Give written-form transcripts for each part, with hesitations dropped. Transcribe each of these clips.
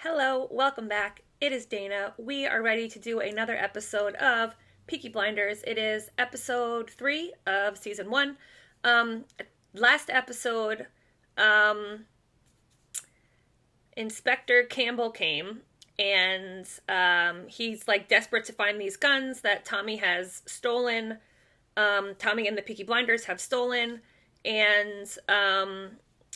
Hello, welcome back. It is Dana. We are ready to do another episode of Peaky Blinders. It is episode 3 of season 1. Um, Last episode, um, Inspector Campbell came and he's like desperate to find these guns that Tommy has stolen. Tommy and the Peaky Blinders have stolen, and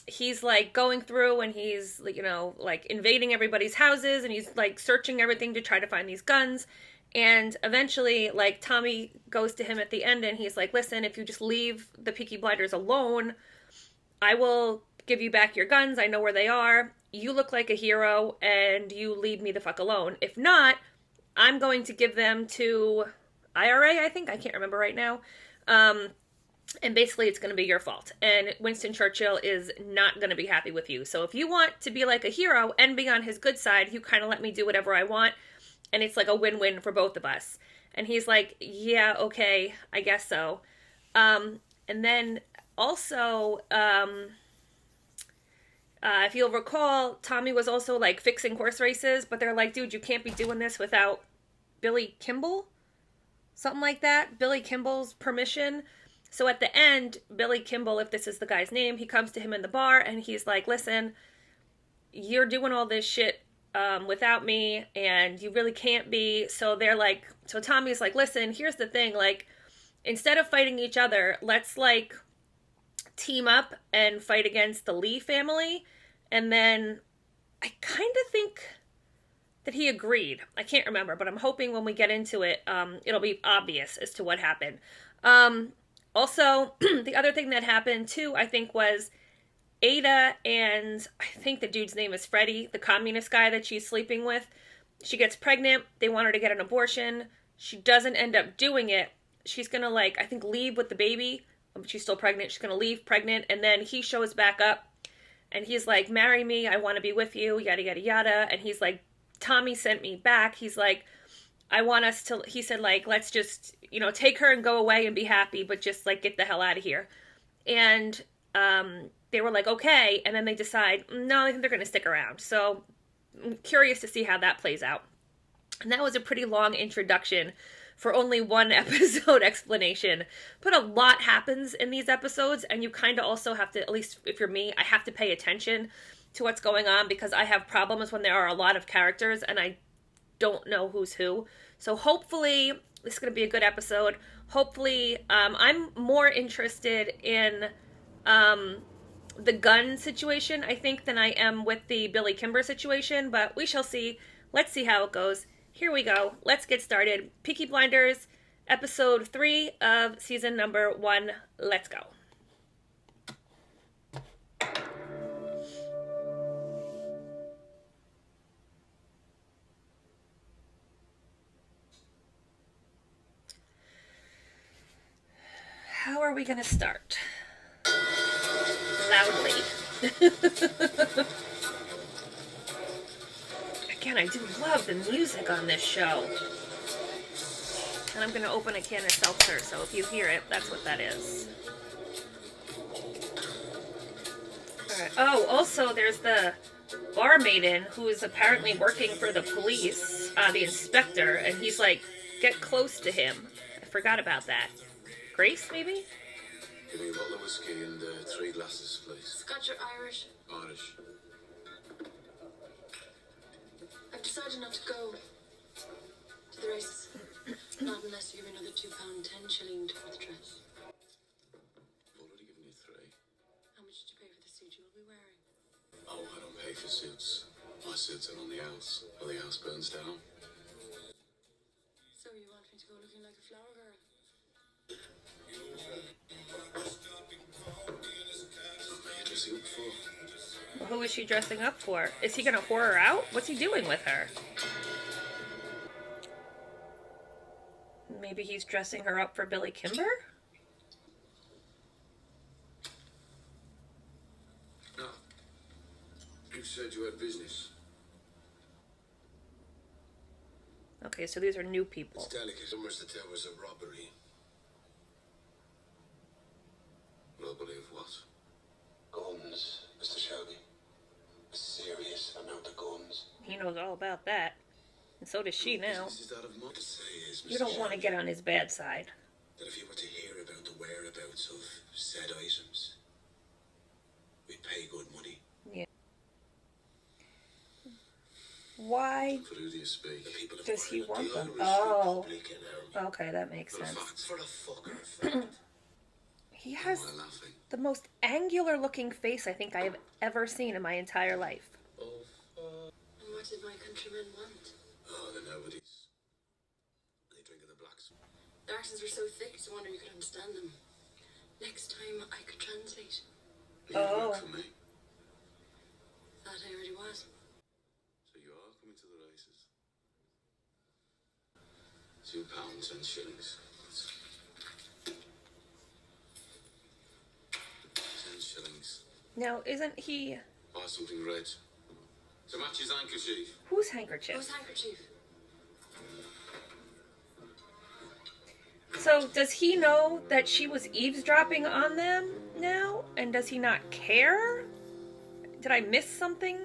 he's like going through and he's like invading everybody's houses, and he's like searching everything to try to find these guns. And eventually, like, Tommy goes to him at the end and he's like, listen, if you just leave the Peaky Blinders alone, I will give you back your guns. I know where they are. You look like a hero and you leave me the fuck alone. If not, I'm going to give them to IRA, I think. I can't remember right now. And basically it's going to be your fault. And Winston Churchill is not going to be happy with you. So if you want to be like a hero and be on his good side, you kind of let me do whatever I want. And it's like a win-win for both of us. And he's like, yeah, okay, I guess so. And then also, if you'll recall, Tommy was also like fixing horse races, but they're like, dude, you can't be doing this without Billy Kimball? Something like that. Billy Kimball's permission. So at the end, Billy Kimball, if this is the guy's name, he comes to him in the bar and he's like, listen, you're doing all this shit without me and you really can't be. So they're like, so Tommy's like, listen, here's the thing. Like, instead of fighting each other, let's like team up and fight against the Lee family. And then I kind of think that he agreed. I can't remember, but I'm hoping when we get into it, it'll be obvious as to what happened. Also, the other thing that happened too, I think, was Ada and I think the dude's name is Freddie, the communist guy that she's sleeping with. She gets pregnant. They want her to get an abortion. She doesn't end up doing it. She's going to, like, I think leave with the baby. She's still pregnant. She's going to leave pregnant. And then he shows back up and he's like, marry me. I want to be with you. Yada, yada, yada. And he's like, Tommy sent me back. He's like, I want us to, he said, like, let's just, take her and go away and be happy, but just, like, get the hell out of here. And they were like, okay. And then they decide, no, I think they're going to stick around. So I'm curious to see how that plays out. And that was a pretty long introduction for only one episode explanation. But a lot happens in these episodes, and you kind of also have to, at least if you're me, I have to pay attention to what's going on because I have problems when there are a lot of characters and I don't know who's who. So hopefully this is going to be a good episode. Hopefully I'm more interested in the gun situation, I think, than I am with the Billy Kimber situation, but we shall see. Let's see how it goes. Here we go. Let's get started. Peaky Blinders, episode 3 of season number 1. Let's go. How are we going to start? Loudly. Again, I do love the music on this show. And I'm going to open a can of seltzer, so if you hear it, that's what that is. Alright. Oh, also there's the barmaiden who is apparently working for the police, the inspector, and he's like, get close to him. I forgot about that. Grace, maybe? Give me a bottle of whiskey and 3 glasses, please. Scotch or Irish? Irish. I've decided not to go to the races. Not unless you give me another £2.10 toward the dress. I've already given you 3. How much did you pay for the suit you will be wearing? Oh, I don't pay for suits. My suits are on the house, or the house burns down. So you want me to go looking like a flower girl? Well, who is she dressing up for? Is he going to whore her out? What's he doing with her? Maybe he's dressing her up for Billy Kimber? No. You said you had business. Okay, so these are new people. It's delicate. Rumors that there was a robbery. Robbery of what? Guns, Mr. Shelby. A serious amount of guns. He knows all about that. And so does she now. Business is that of mine to say is, You Mr. don't want to get on his bad side. that if you were to hear about the whereabouts of said items, we'd pay good money. Yeah. Why For who do you speak? The people of does he Ireland, want the them? Irish Oh. Republican Army. Okay, that makes The sense. facts for the fucker fact. He has Am I laughing? the most angular looking face I think I have ever seen in my entire life. Oh, And what did my countrymen want? oh, the nobodies. They drink of the blacks. The accents were so thick, it's a wonder you could understand them. Next time I could translate. You Oh. work for me. Thought I already was. So you are coming to the races. £2 10 shillings. 10 shillings. Now, isn't he... Buy something red. To match his handkerchief. Whose handkerchief? Whose handkerchief? So, does he know that she was eavesdropping on them now? And does he not care? Did I miss something?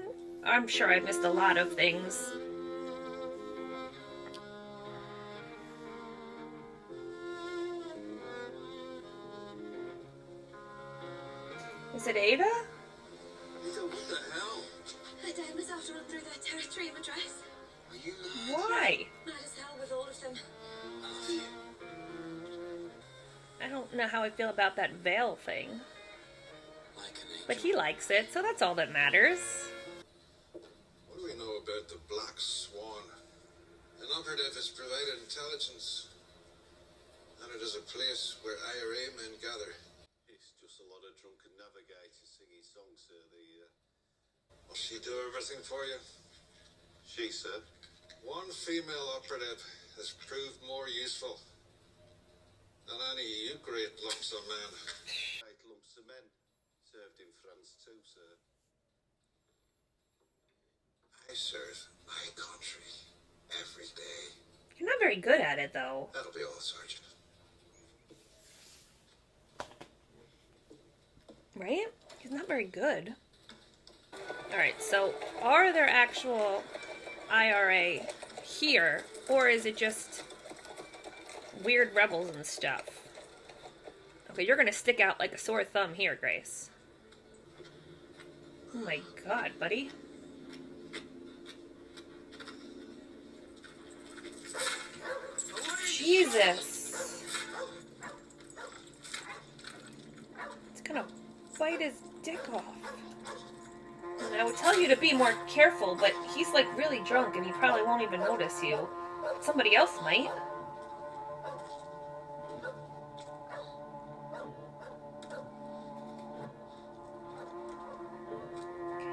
I'm sure I missed a lot of things. Is it Ada? Ada, what the hell? I died myself to run through that territory in my dress. Are you mad? Why? Mad as hell with all of them. I love you. I don't know how I feel about that veil thing. Like an angel. But he likes it, so that's all that matters. What do we know about the Black Swan? An operative has provided intelligence that it is a place where IRA men gather. It's just a lot of drunken navigators singing songs, sir. Will she do everything for you? She, sir. One female operative has proved more useful than any you great lumps of men. 8 lumps of men served in France too, sir. I serve my country every day. You're not very good at it, though. That'll be all, Sergeant. Right? He's not very good. Alright, so are there actual IRA here? Or is it just weird rebels and stuff? Okay, you're gonna stick out like a sore thumb here, Grace. Oh my god, buddy. Jesus. It's gonna bite his dick off. And I would tell you to be more careful, but he's like really drunk and he probably won't even notice you. Somebody else might.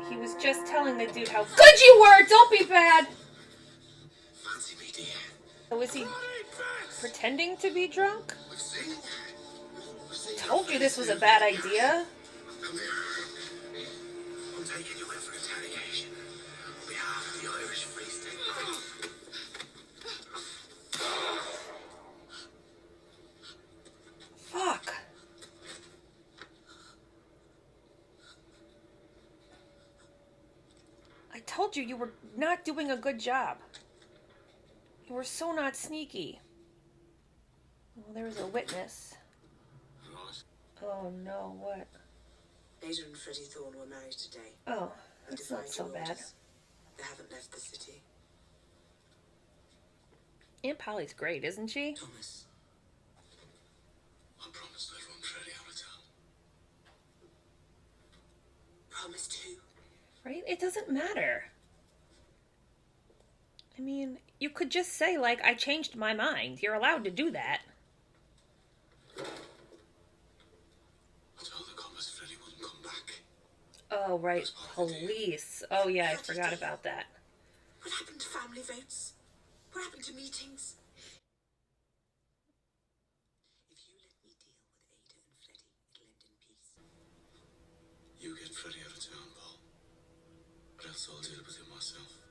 He was just telling the dude how good you were! Don't be bad! Fancy me, dear. So is he pretending to be drunk? We've seen. Told you this was a bad idea. Come here. I'm taking you in for interrogation on behalf of the Irish Free State. Fuck. I told you were not doing a good job. You were so not sneaky. Well, there was a witness. Right. Oh no, what? Ada and Freddie Thorne were married today. Oh, They that's not defied so your bad. orders. They haven't left the city. Aunt Polly's great, isn't she? Thomas. I promised I'd run Freddie out of town. Promised who? Right? It doesn't matter. I mean, you could just say, like, I changed my mind. You're allowed to do that. I told the coppers Freddie wouldn't come back. Oh, right. Police. Oh, yeah, I forgot about that. What happened to family votes? What happened to meetings? If you let me deal with Ada and Freddie, it'll end in peace. You get Freddie out of town, Paul. Or else I'll deal with him myself.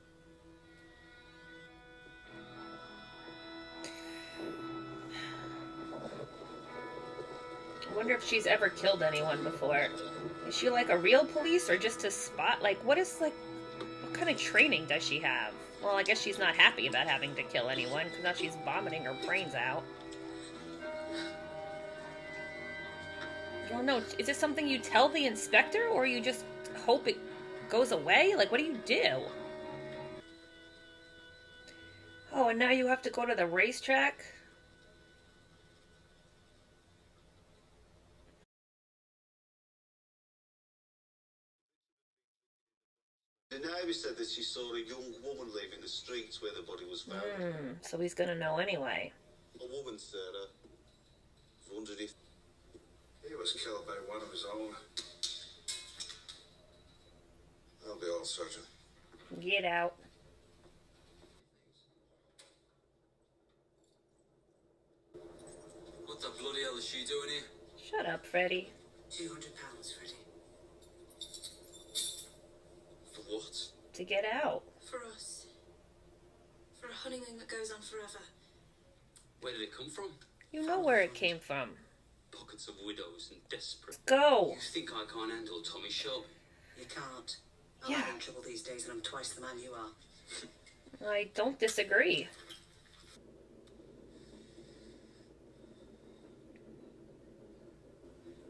I wonder if she's ever killed anyone before. Is she like a real police or just to spot? Like, what is like, what kind of training does she have? Well, I guess she's not happy about having to kill anyone, because now she's vomiting her brains out. I don't know. Is this something you tell the inspector, or you just hope it goes away? Like, what do you do? Oh, and now you have to go to the racetrack? The neighbour said that she saw a young woman leaving the streets where the body was found. So he's gonna know anyway. A woman, Sarah. Wondered if He was killed by one of his own. I'll be all certain. Get out. What the bloody hell is she doing here? Shut up, Freddy. £200, Freddie. For what? To get out. For us. For a honeymoon that goes on forever. Where did it come from? You know where it came from. Pockets of widows and desperate. Go. You think I can't handle Tommy Shelby? You can't. Yeah. I'm having trouble these days and I'm twice the man you are. I don't disagree.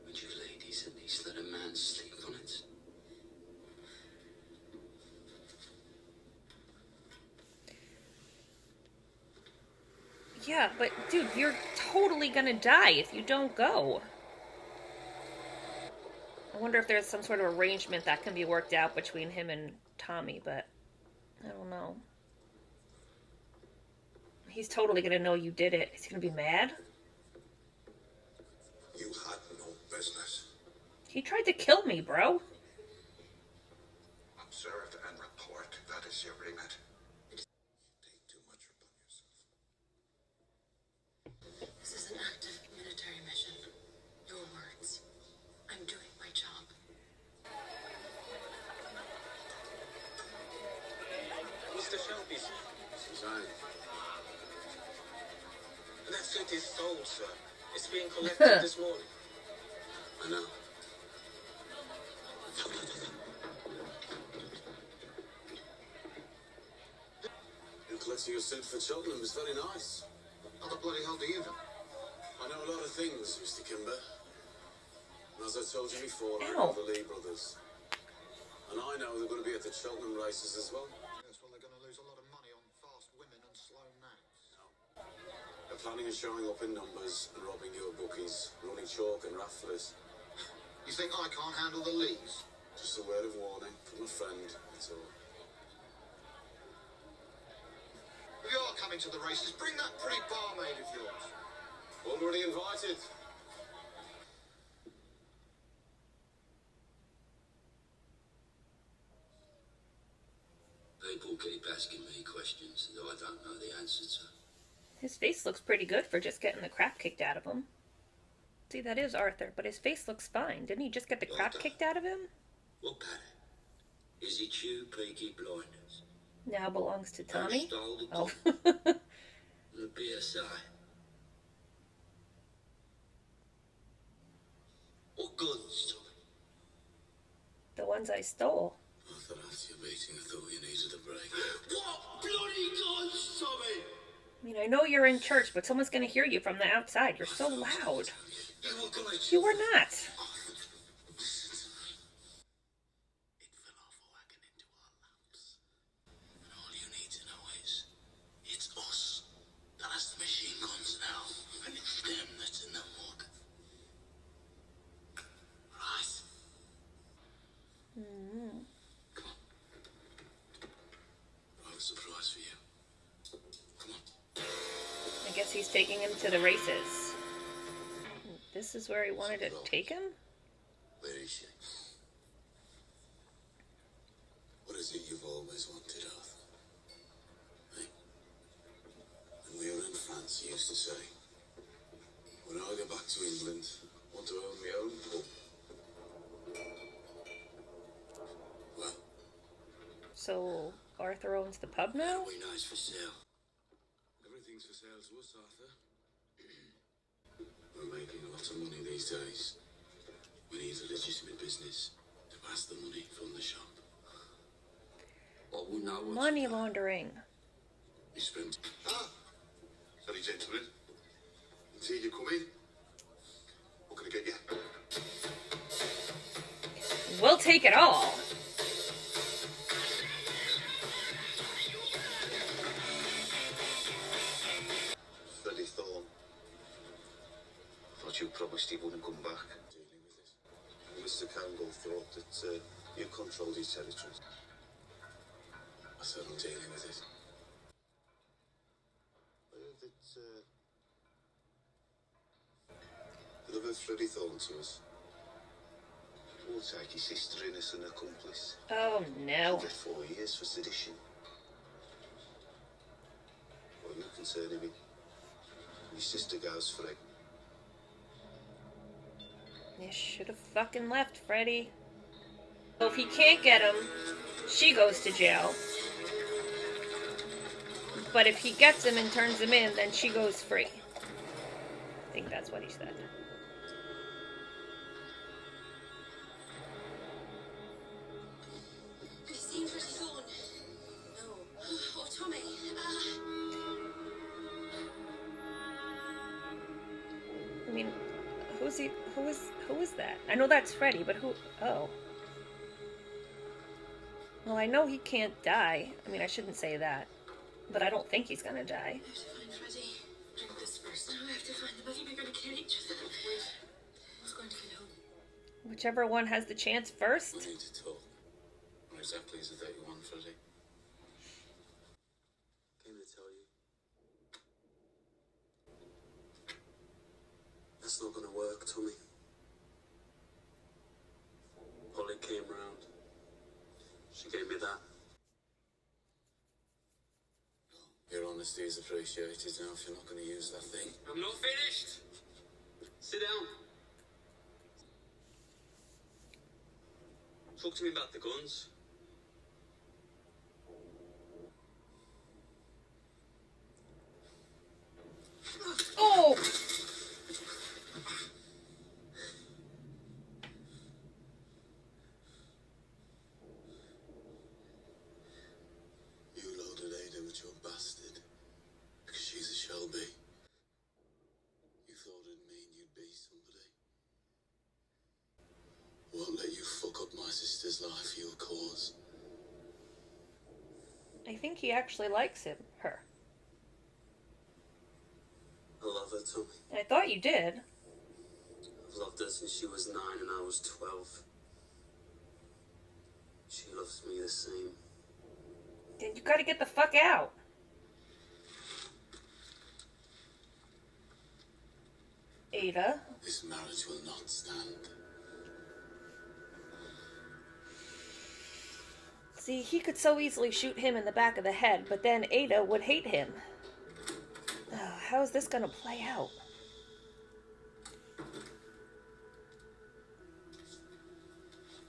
Would you ladies at least let a man sleep on it? Yeah, but dude, you're totally gonna die if you don't go. I wonder if there's some sort of arrangement that can be worked out between him and Tommy, but I don't know. He's totally gonna know you did it. He's gonna be mad. You had no business. He tried to kill me, bro. Observe and report. That is your remit. Think too much upon yourself. This is an active military mission. Your words. I'm doing my job. Mr. Shelby's. Suzanne. And that's it, his soul, sir. It's being collected this morning. I know. you collecting your suit for Cheltenham was very nice. How the bloody hell do you know? I know a lot of things, Mr. Kimber. And as I told you before, I Ow. know the Lee brothers. And I know they're going to be at the Cheltenham races as well. Yes, well, they're going to lose a lot of money on fast women and slow nags. They're planning on showing up in numbers and robbing your bookies, running chalk and rafflers. You think I can't handle the Lees? Just a word of warning from a friend, that's all. If you are coming to the races, bring that pretty barmaid of yours. Already invited. People keep asking me questions that I don't know the answer to. His face looks pretty good for just getting the crap kicked out of him. See, that is Arthur, but his face looks fine. Didn't he just get the crap kicked out of him? What about it? Is it you, Peaky Blinders? Now belongs to Tommy? Who stole the Oh. gun? The BSI. What guns, Tommy? The ones I stole. I thought after your meeting, I thought you needed a break. What bloody guns, Tommy? I mean, I know you're in church, but someone's gonna hear you from the outside. You're so loud. You were gonna... You were not. It fell off a wagon into our laps. And all you need to know is, it's us that has the machine guns now. And it's them that's in the mug. Right? Come on. I have a surprise for you. Come on. I guess he's taking him to the races. This is where he wanted to take him? Where is she? What is it you've always wanted, Arthur? Hey? When we were in France, you used to say, when I go back to England, I want to own my own pub. Well, So Arthur owns the pub now? We know it's for sale. everything's for sale to us, Arthur. We're making a lot of money these days. We need a legitimate business to pass the money from the shop. What wouldn't I want? Money laundering. You spent. Ah! Sorry, gentlemen. See you come in. What can I get you? We'll take it all. Freddie Thorne. Thought you promised he wouldn't come back. Dealing with it. Mr. Campbell thought that you controlled his territories. I said I'm dealing with it. I heard that delivered Freddie Thorne to us. We'll take his sister in as an accomplice. Oh no. Get 4 years for sedition. What are you concerning me? Your sister goes free. You should have fucking left, Freddy. So if he can't get him, she goes to jail. But if he gets him and turns him in, then she goes free. I think that's what he said. Have you seen Freddie Thorne? No. Oh, Tommy. I mean, who is that? I know that's Freddy, but who? Oh. Well, I know he can't die. I mean, I shouldn't say that. But I don't think he's gonna die. I have to find Freddie. Drink this first. No, I have to find them. I think they're going to kill each other. Wait. Who's going to get home? Whichever one has the chance first. We need to talk. What exactly is it that you want, Freddie? Came to tell you. That's not gonna work, Tommy. Polly came round. She gave me that. Your honesty is appreciated now if you're not going to use that thing. I'm not finished. Sit down. Talk to me about the guns. Oh! You loaded Ada with your bastard. Because she's a Shelby. You thought it'd mean you'd be somebody. Won't let you fuck up my sister's life for your cause. I think he actually likes her. I love her, Tommy. I thought you did. I've loved her since she was 9 and I was 12. She loves me the same. Then you gotta get the fuck out. Ada. This marriage will not stand. See, he could so easily shoot him in the back of the head, but then Ada would hate him. Oh, how is this gonna play out?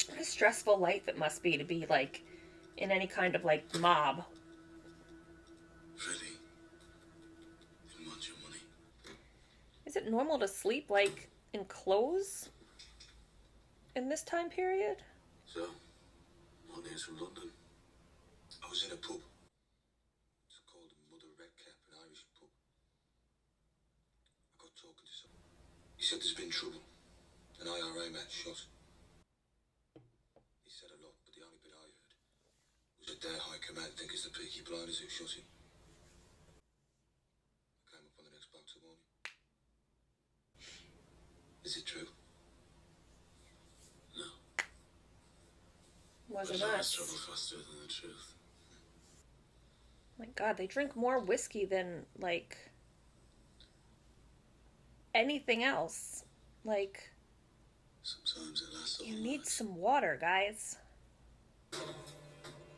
What a stressful life it must be to be, like, in any kind of, like, mob. Freddie, didn't want your money. Is it normal to sleep, like, in clothes? In this time period? So, what news from London? I was in a pub. It's called Mother Redcap, an Irish pub. I got talking to someone. He said there's been trouble. An IRA man shot. He said a lot, but the only bit I heard was that their high command think it's the Peaky Blinders who shot him. I came up on the next boat to warn him. Is it true? No. Wasn't But us. travel faster than the truth. My God, they drink more whiskey than, like, anything else. Like, Sometimes it lasts all you night. need some water, guys.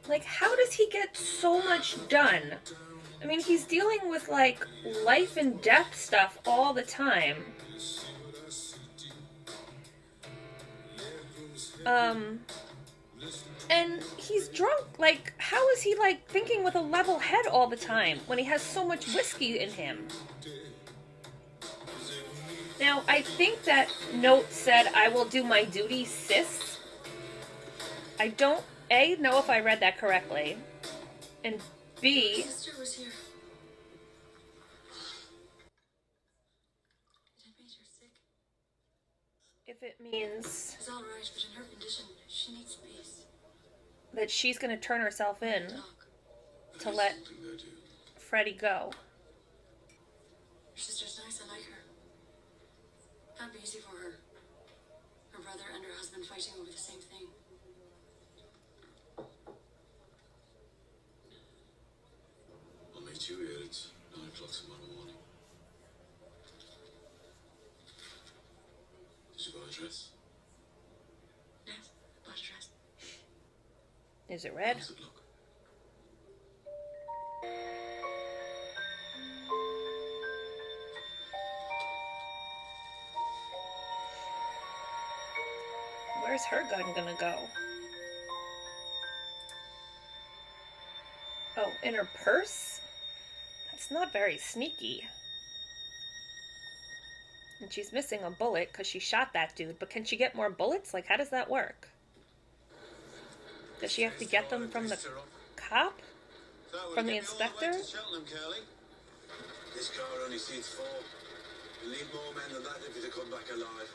Like, how does he get so much done? I mean, he's dealing with, like, life and death stuff all the time. And he's drunk. Like, how is he, like, thinking with a level head all the time when he has so much whiskey in him? Now, I think that note said, "I will do my duty, sis." I don't, know if I read that correctly. And B, Sister was here. It had made her sick. if it means She's all right, but in her condition, she needs space. that she's going to turn herself in Talk. to let Something they do. Freddie go. Her sister's nice. I like her. Can't be easy for her. Her brother and her husband fighting over the same thing. I'll meet you here at 9 o'clock tomorrow morning. Did you buy a dress? Yes, bought a dress. Is it red? How's it look? Where's her gun gonna go? Oh, in her purse? That's not very sneaky. And she's missing a bullet because she shot that dude. But can she get more bullets? Like, how does that work? Does she have to get them from the cop? From the inspector? This car only seats 4. You'll need more men than that if you to come back alive.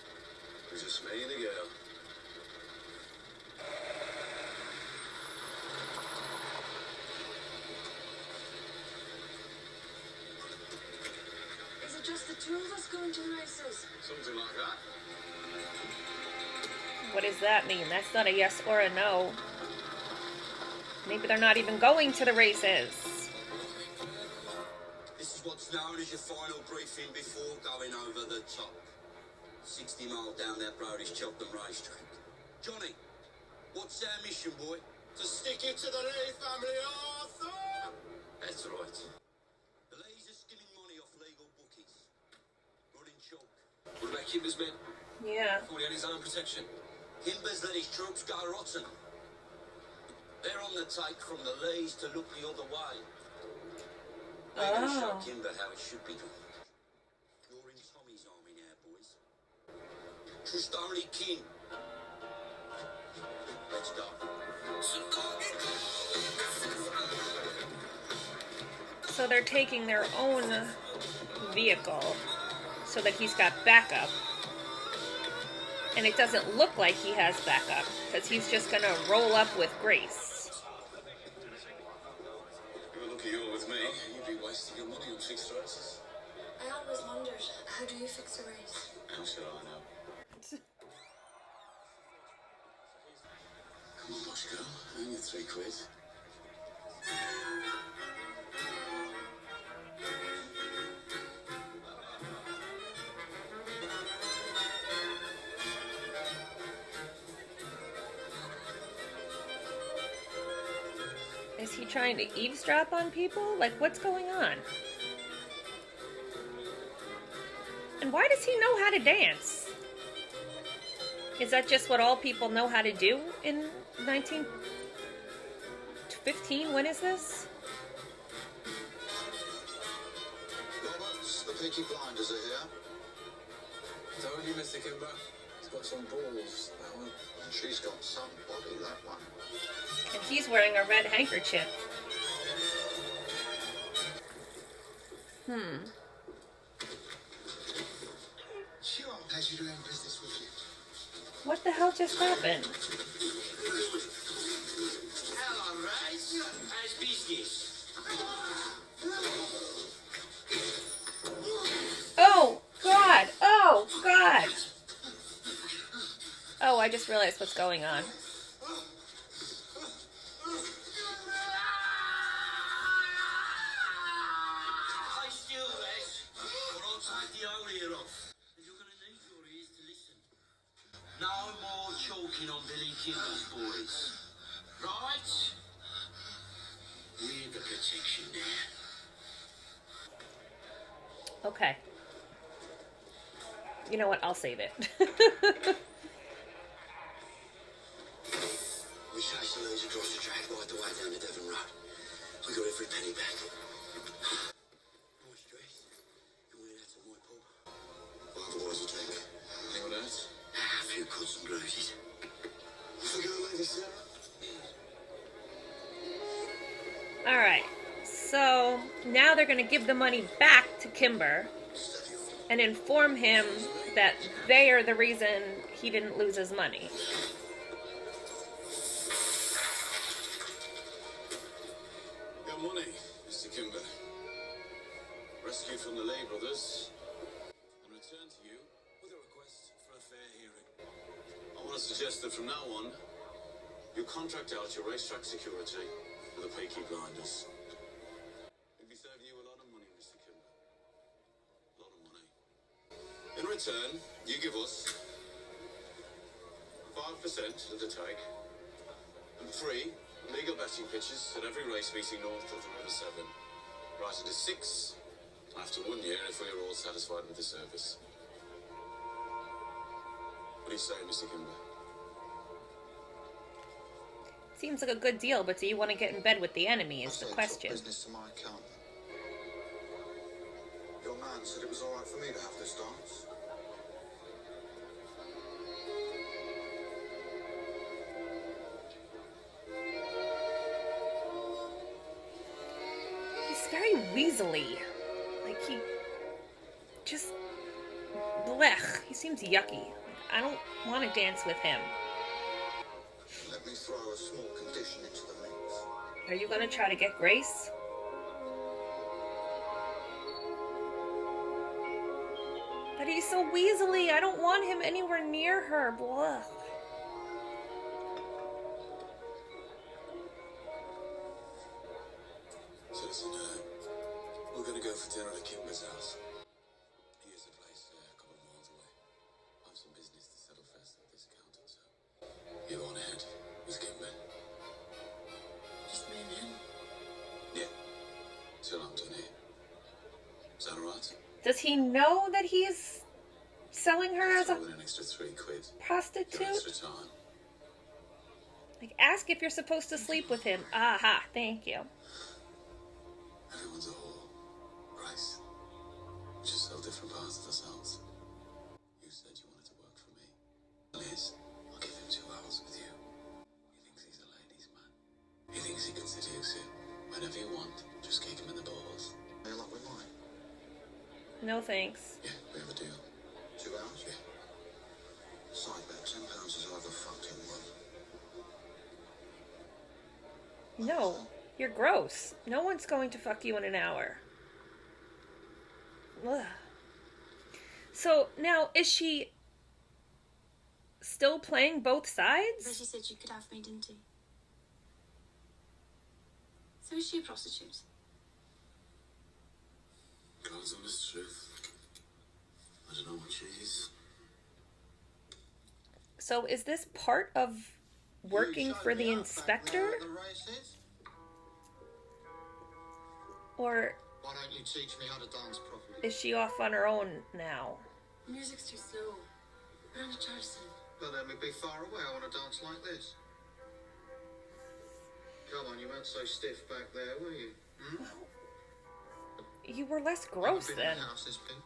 It's just me and a girl. Is it just the two of us going to the races? Something like that. What does that mean? That's not a yes or a no. Maybe they're not even going to the races. This is what's known as your final briefing before going over the top. 60 mile down that road is Cheltenham Racetrack. Johnny, what's our mission, boy? To stick it to the Lee family, Arthur! That's right. The Lees are skimming money off legal bookies. Running chalk. What about Kimber's men? Yeah. Thought he had his own protection. Himbers let his troops go rotten. They're on the take from the Lees to look the other way. We're going to show Oh. Kimber how it should be done. You're in Tommy's army now, boys. Trust only kin. Let's go. So they're taking their own vehicle so that he's got backup. And it doesn't look like he has backup because he's just going to roll up with Grace. You were lucky you're with me. You'd be wasting your money on fixed races. I always wondered, how do you fix a race? How should I know? Come on, boss girl. Earn your £3. Is he trying to eavesdrop on people? Like, what's going on? And why does he know how to dance? Is that just what all people know how to do in 1915? When is this? Roberts, the Peaky Blinders are here. Told you, Mr. Kimber. He's got some balls, that one. And she's got some body, that one. And he's wearing a red handkerchief. Sure, pleasure doing business with you. What the hell just happened? Hello, Raz. How's business? Oh, God! Oh, God! Oh, I just realized what's going on. Stay still, Raz, or I'll take the whole ear off. And you're going to need your ears to listen. No more chalking on Billy Kimber's boys. Right? Read the protection there. Okay. You know what? I'll save it. We chased the Lees across the track right the way down to Devon Road. We got every penny back. Nice dress. You wanted that to my Paul? Otherwise, a drink. Anyone else? A few cuts and bruises. What's the girl, Lady Sarah? All right. So now they're going to give the money back to Kimber and inform him that they are the reason he didn't lose his money. Your money, Mr. Kimber. Rescued from the Lay brothers and returned to you with a request for a fair hearing. I want to suggest that from now on, you contract out your racetrack security for the Peaky Blinders. We'd be saving you a lot of money, Mr. Kimber. A lot of money. In return, you give us 5% of the tag and 3 legal betting pitches at every race meeting north of the River Severn. Right into 6 after 1 year if we are all satisfied with the service. What do you say, Mr. Kimber? Seems like a good deal, but do you want to get in bed with the enemy is the question. Business to my account. Your man said it was all right for me to have this dance. He's very weaselly. Like, he just... blech. He seems yucky. I don't want to dance with him. Let me throw a small condition into the mix. Are you going to try to get Grace? But he's so weaselly. I don't want him anywhere near her. Blah. So listen, we're going to go for dinner at Kimber's house. He has a place a couple of miles away. I have some business to settle first with this accountant, so you go on ahead with Kimber. Just me and him. Yeah, till I'm done here. Is that all right? Does he know that he's selling her as a Throw in an extra £3 quid. prostitute? Your extra time. Like, ask if you're supposed to sleep with him. Aha, thank you. Everyone's a whore, Grace. We just sell different parts of ourselves. You said you wanted to work for me. Liz, I'll give him 2 hours with you. He thinks he's a ladies' man. He thinks he can seduce you. Whenever you want, just kick him in the balls. Hey, like we might. No thanks. Yeah, we have a deal. 2 hours? Yeah. Side bet £10 is all I've ever fucked him with. No, you're gross. No one's going to fuck you in an hour. Ugh. So now, is she still playing both sides? Reggie said you could have me, didn't he? So is she a prostitute? God's honest truth. I don't know what she is. So is this part of working for the inspector? Or Why don't you teach me how to dance properly? is she off on her own now? The music's too slow. We're on a Charleston. Well, let me be far away. I want to dance like this. Come on, you weren't so stiff back there, were you? Hmm? You were less gross Been in then. the house this big?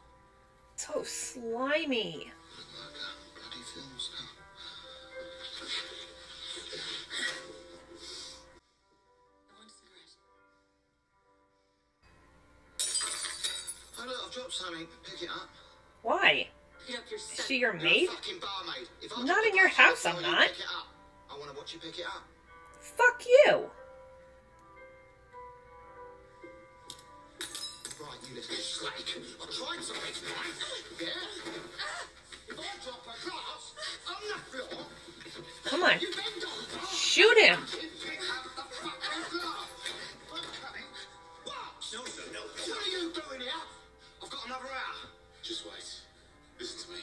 So slimy. Like a bloody film star. I want a cigarette. Oh, look, I've dropped something. Pick it up. Why? Pick it up Is yourself. she your You're maid? a fucking barmaid. If I Not drop in the your glass, I'll house, I'm tell you not. Pick it up. I want to watch you pick it up. Fuck you. Right, you little slake. I tried something tonight. Yeah? If I drop a glass on the floor, Come on. you bend over. Shoot him. You pick up the fucking glass. Okay. What? No. What are you doing here? I've got another hour. Just wait. Listen to me.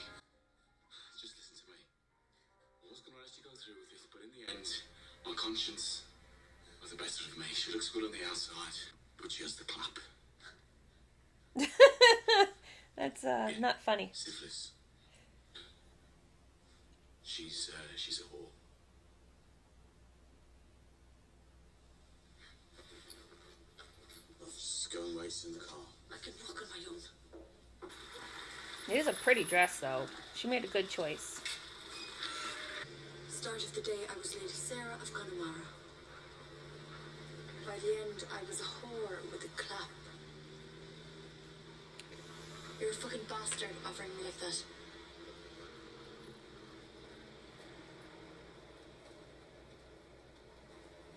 Just listen to me. I was going to let you go through with this, but in the end, my conscience got the better of me. She looks good on the outside, but she has the clap. That's not funny. Syphilis. She's a whore. Let's just go and wait in the car. I can walk on my own. It is a pretty dress, though. She made a good choice. Start of the day, I was Lady Sarah of Connemara. By the end, I was a whore with You're a fucking bastard offering me like that.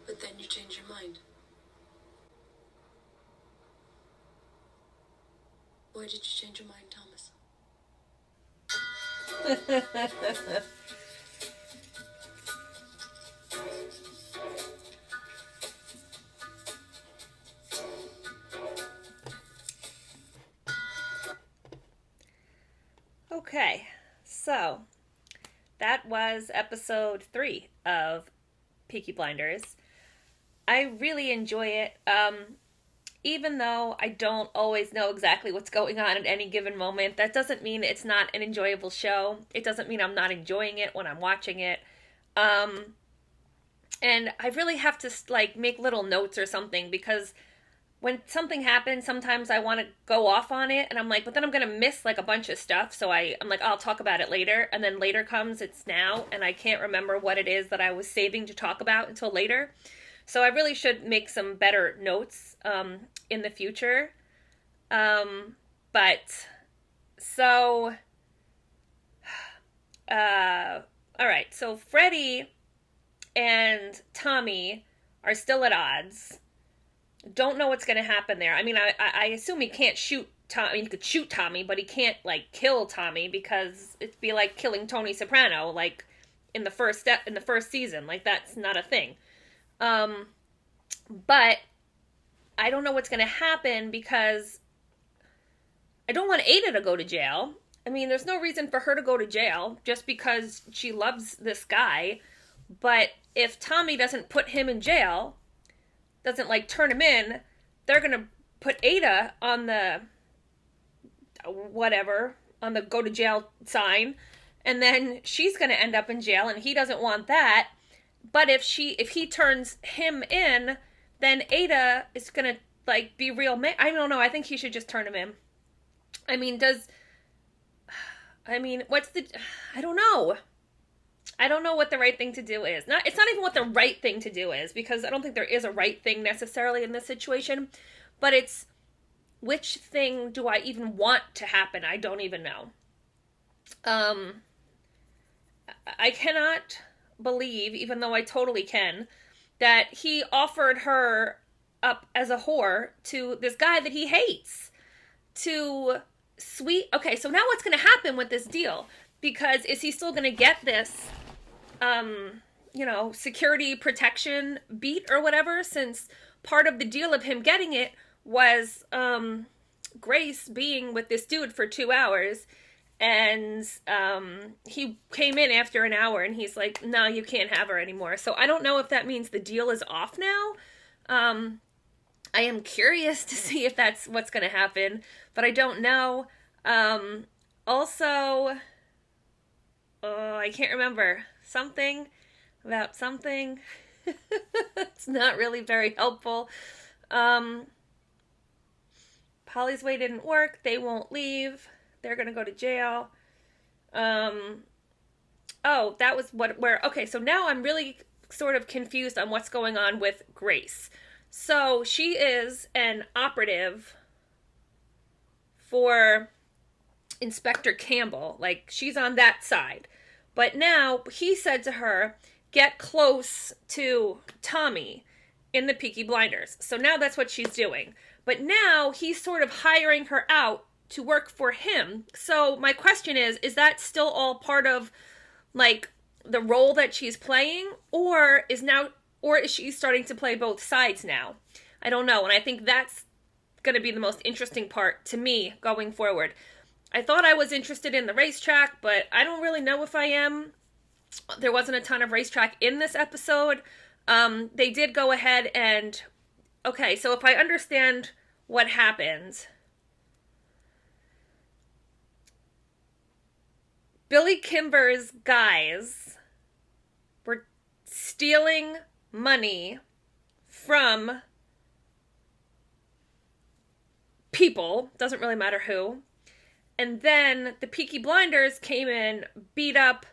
But then you change your mind. Why did you change your mind, Thomas? Okay, so that was episode 3 of Peaky Blinders. I really enjoy it. Even though I don't always know exactly what's going on at any given moment, that doesn't mean it's not an enjoyable show. It doesn't mean I'm not enjoying it when I'm watching it. And I really have to like make little notes or something, because when something happens, sometimes I want to go off on it, and I'm like, but then I'm going to miss like a bunch of stuff. So I'm like, I'll talk about it later. And then later comes, it's now, and I can't remember what it is that I was saving to talk about until later. So I really should make some better notes in the future. But so, all right. So Freddie and Tommy are still at odds. Don't know what's going to happen there. I mean, I assume he can't shoot Tommy. I mean, he could shoot Tommy, but he can't like kill Tommy, because it'd be like killing Tony Soprano, like in the first season. Like, that's not a thing. But I don't know what's going to happen, because I don't want Ada to go to jail. I mean, there's no reason for her to go to jail just because she loves this guy. But if Tommy doesn't put him in jail, doesn't like turn him in, they're going to put Ada on the whatever, on the go to jail sign. And then she's going to end up in jail, and he doesn't want that. But if he turns him in, then Ada is gonna like be real mad. I don't know. I think he should just turn him in. I mean, what's the? I don't know. I don't know what the right thing to do is. It's not even what the right thing to do is, because I don't think there is a right thing necessarily in this situation. But it's, which thing do I even want to happen? I don't even know. I cannot believe, even though I totally can, that he offered her up as a whore to this guy that he hates. Okay, so now what's going to happen with this deal? Because is he still going to get this, security protection beat or whatever? Since part of the deal of him getting it was Grace being with this dude for 2 hours. And he came in after an hour, and he's like, no, you can't have her anymore. So I don't know if that means the deal is off now. I am curious to see if that's what's going to happen, but I don't know. Also, I can't remember. Something about something. It's not really very helpful. Polly's way didn't work. They won't leave. They're going to go to jail. That was okay, so now I'm really sort of confused on what's going on with Grace. So she is an operative for Inspector Campbell. Like, she's on that side. But now he said to her, get close to Tommy in the Peaky Blinders. So now that's what she's doing. But now he's sort of hiring her out to work for him. So my question is that still all part of like the role that she's playing, or is she starting to play both sides now? I don't know. And I think that's going to be the most interesting part to me going forward. I thought I was interested in the racetrack, but I don't really know if I am. There wasn't a ton of racetrack in this episode. They did go ahead and, okay, so if I understand what happened, Billy Kimber's guys were stealing money from people, doesn't really matter who, and then the Peaky Blinders came in, beat up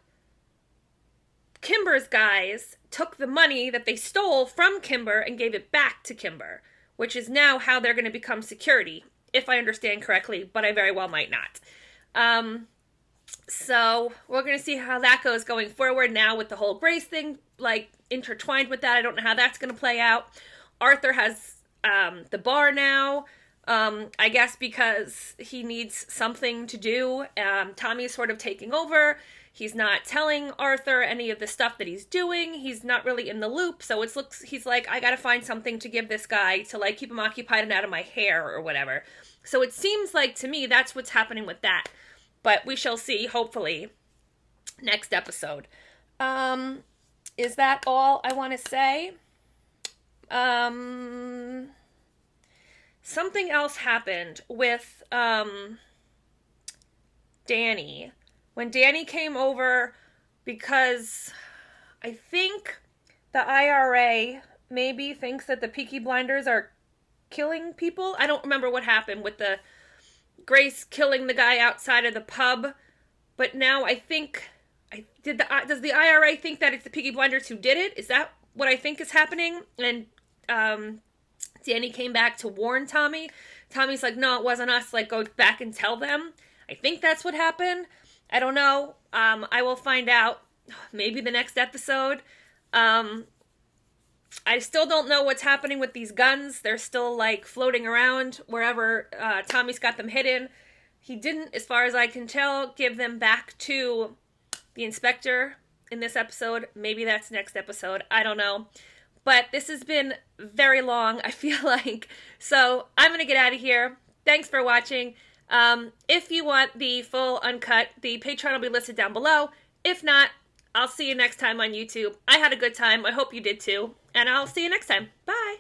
Kimber's guys, took the money that they stole from Kimber and gave it back to Kimber, which is now how they're going to become security if I understand correctly, but I very well might not. So we're going to see how that goes going forward now with the whole Grace thing, like, intertwined with that. I don't know how that's going to play out. Arthur has the bar now, I guess because he needs something to do. Tommy is sort of taking over. He's not telling Arthur any of the stuff that he's doing. He's not really in the loop. So he's like, I got to find something to give this guy to, like, keep him occupied and out of my hair or whatever. So it seems like, to me, that's what's happening with that. But we shall see, hopefully, next episode. Is that all I want to say? Something else happened with Danny. When Danny came over, because I think the IRA maybe thinks that the Peaky Blinders are killing people. I don't remember what happened with the Grace killing the guy outside of the pub, but now I think does the IRA think that it's the Peaky Blinders who did it? Is that what I think is happening? And Danny came back to warn Tommy. Tommy's like, no, it wasn't us. Like, go back and tell them. I think that's what happened. I don't know. I will find out maybe the next episode. I still don't know what's happening with these guns. They're still, like, floating around wherever Tommy's got them hidden. He didn't, as far as I can tell, give them back to the inspector in this episode. Maybe that's next episode. I don't know. But this has been very long, I feel like. So I'm going to get out of here. Thanks for watching. If you want the full uncut, the Patreon will be listed down below. If not, I'll see you next time on YouTube. I had a good time. I hope you did too. And I'll see you next time. Bye.